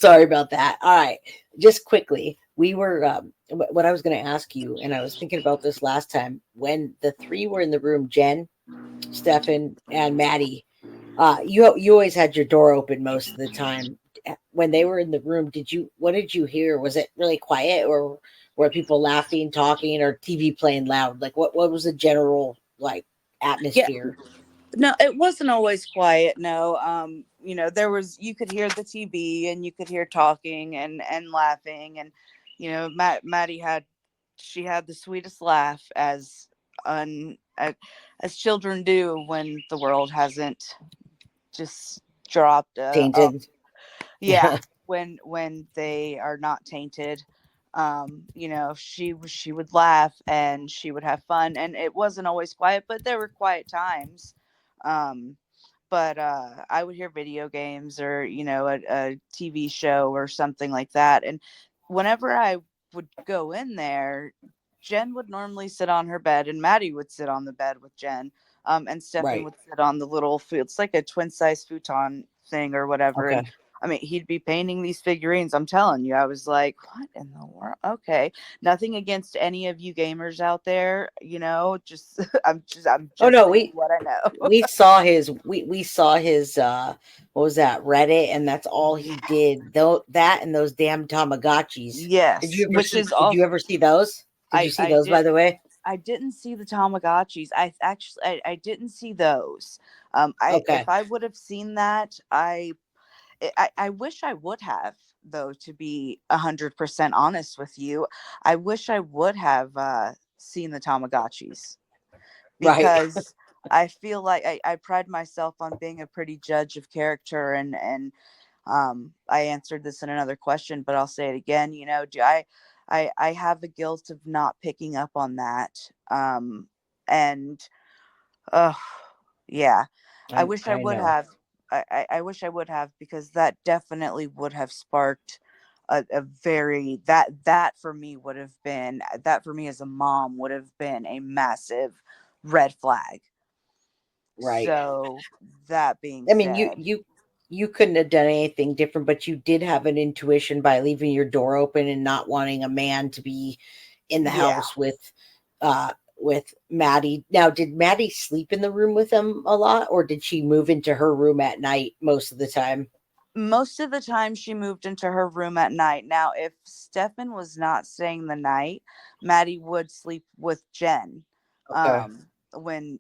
Sorry about that. All right, just quickly, we were what I was going to ask you, and I was thinking about this last time when the three were in the room: Jen, Stephan, and Maddie. You always had your door open most of the time. When they were in the room, what did you hear? Was it really quiet, or were people laughing, talking, or TV playing loud? Like what was the general like Yeah, atmosphere? no, it wasn't always quiet. No, there was, you could hear the TV and you could hear talking and laughing, and Maddie had, she had the sweetest laugh, un as children do when the world hasn't just dropped Tainted. yeah, when they are not tainted. She would laugh and she would have fun, and it wasn't always quiet, but there were quiet times. um but I would hear video games, or a TV show or something like that, and whenever I would go in there, Jen would normally sit on her bed and Maddie would sit on the bed with Jen. And Stefan Right. would sit on the little it's like a twin size futon thing or whatever. And Okay. I mean, he'd be painting these figurines. I'm telling you, I was like, what in the world? Okay. Nothing against any of you gamers out there, just I'm Oh just no, saying what I know. we saw his what was that, Reddit, and that's all he did. Though that and those damn Tamagotchis. Yes, which is Did you also, ever see those? Did you I see I those, by did the way? I didn't see the Tamagotchis. I didn't see those. I Okay. If I would have seen that, I wish I would have, though, to be 100% honest with you. I wish I would have seen the Tamagotchis, Right. because I feel like I pride myself on being a pretty judge of character, and I answered this in another question, but I'll say it again. I have a guilt of not picking up on that. And uh, yeah, I wish I I would know. have. I wish I would have, because that definitely would have sparked a very, that for me would have been, that for me as a mom would have been a massive red flag. Right. So that being I mean, said, you couldn't have done anything different, but you did have an intuition by leaving your door open and not wanting a man to be in the yeah. house with Maddie. Now, did Maddie sleep in the room with him a lot, or did she move into her room at night most of the time? Most of the time she moved into her room at night. Now, if Stefan was not staying the night, Maddie would sleep with Jen Okay. when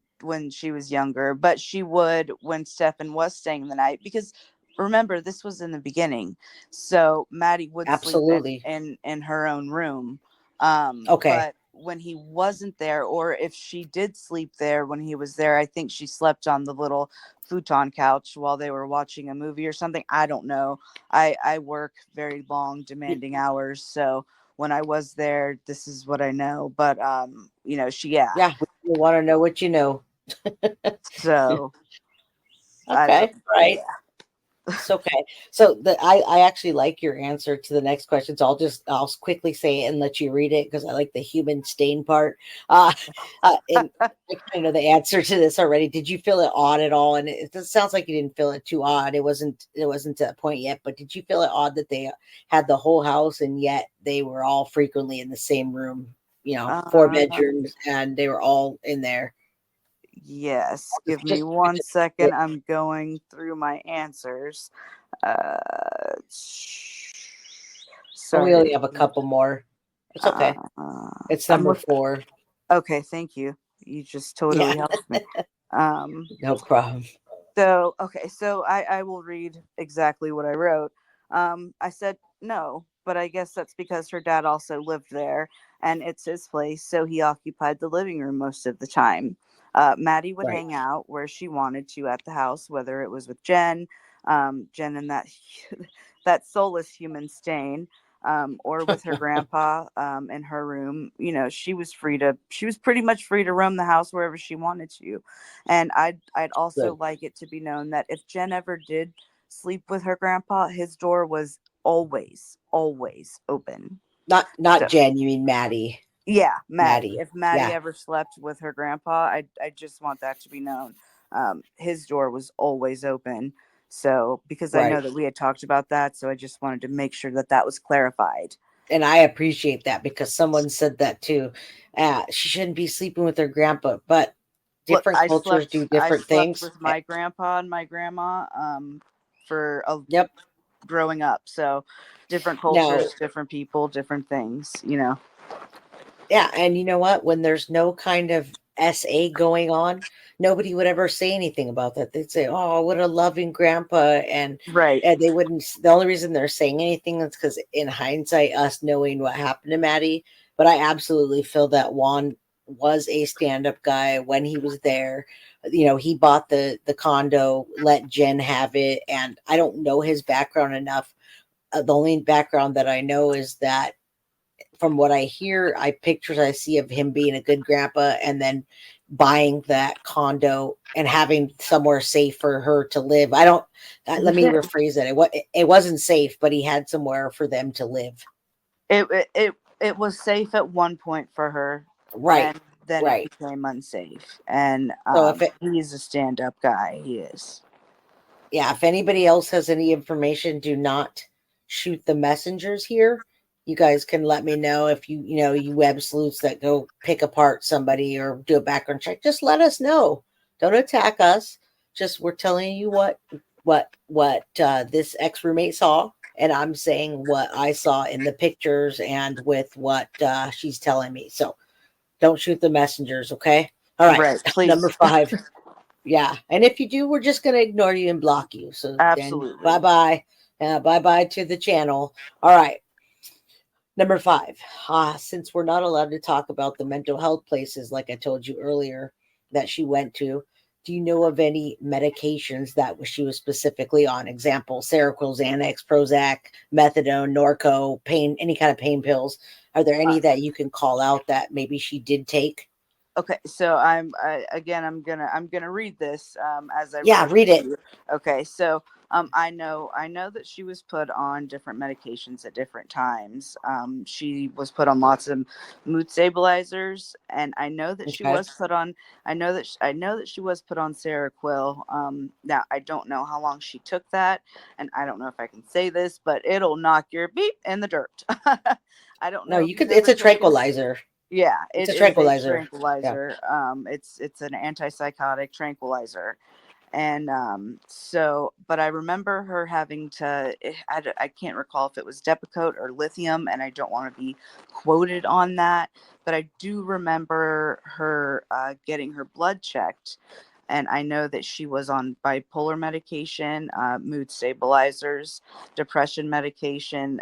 she was younger, but she would when Stefan was staying the night, because remember, this was in the beginning. So Maddie would sleep Absolutely. in her own room. Okay. But when he wasn't there, or if she did sleep there when he was there, I think she slept on the little futon couch while they were watching a movie or something. I don't know. I work very long, demanding hours, so when I was there, this is what I know. But yeah. Yeah, you want to know what you know. So I don't. Okay, right. Yeah. It's okay. So I actually like your answer to the next question. So I'll quickly say it and let you read it because I like the human stain part. Uh, and I kind of know the answer to this already. Did you feel it odd at all? And it sounds like you didn't feel it too odd. It wasn't to that point yet. But did you feel it odd that they had the whole house and yet they were all frequently in the same room? Four Um. bedrooms and they were all in there. Yes. Give me Just, one just second. I'm going through my answers. we Sorry. only have a couple more. It's Uh, okay. It's I'm number look. 4. Okay. Thank you. You just Yeah, totally helped me. Um. no problem. So, okay, so I will read exactly what I wrote. I said no, but I guess that's because her dad also lived there and it's his place, so he occupied the living room most of the time. Maddie would Right. hang out where she wanted to at the house, whether it was with Jen, Jen and that that soulless human stain, or with her grandpa in her room. She was pretty much free to roam the house wherever she wanted to. And I'd also Good. like it to be known that if Jen ever did sleep with her grandpa, his door was always open. Not So Jen, you mean Maddie. yeah, Maddie. Maddie. If Maddie Yeah. ever slept with her grandpa, I just want that to be known. His door was always open. So, because I know Right. that we had talked about that, so I just wanted to make sure that that was clarified. And I appreciate that because someone said that too. She shouldn't be sleeping with her grandpa, but Look, different cultures do I different slept things. with my grandpa and my grandma for Yep. growing up. So, different Now, cultures, different people, different things, you know. yeah, and you know what? When there's no kind of SA going on, nobody would ever say anything about that. They'd say, "Oh, what a loving grandpa," Right. and they wouldn't. The only reason they're saying anything is because, in hindsight, us knowing what happened to Maddie. But I absolutely feel that Juan was a stand-up guy when he was there. You know, he bought the condo, let Jen have it, and I don't know his background enough. The only background that I know is that from what I hear, pictures I see of him being a good grandpa and then buying that condo and having somewhere safe for her to live. I don't. Let me rephrase that. It wasn't safe, but he had somewhere for them to live. It was safe at one point for her, Right. and then it Right. became unsafe. And So if it, he's a stand-up guy. He is. yeah, if anybody else has any information, do not shoot the messengers here. You guys can let me know if you web sleuths that go pick apart somebody or do a background check. Just let us know. Don't attack us. Just we're telling you what this ex roommate saw, and I'm saying what I saw in the pictures and with what she's telling me. So don't shoot the messengers, okay? All right, Right. number Please. 5. Yeah, and if you do, we're just going to ignore you and block you. So then, bye Absolutely. bye, bye bye to the channel. All right, number 5. Since we're not allowed to talk about the mental health places, like I told you earlier, that she went to, do you know of any medications that she was specifically on? Example: Seroquel, Xanax, Prozac, Methadone, Norco, pain, any kind of pain pills. Are there Uh, any that you can call out that maybe she did take? Okay, so again, I'm gonna read this as I Yeah, read read it to it. you. Okay, so I know that she was put on different medications at different times. She was put on lots of mood stabilizers, and I know that she Okay. was put on. I know that she was put on Seroquel. Now I don't know how long she took that, and I don't know if I can say this, but it'll knock your beep in the dirt. I don't No, know if you you've could. It's ever a taken. tranquilizer. Yeah, It's it a is a tranquilizer. Yeah. tranquilizer. It's an antipsychotic tranquilizer, and so. But I remember her having to. I can't recall if it was Depakote or lithium, and I don't want to be quoted on that. But I do remember her getting her blood checked, and I know that she was on bipolar medication, mood stabilizers, depression medication,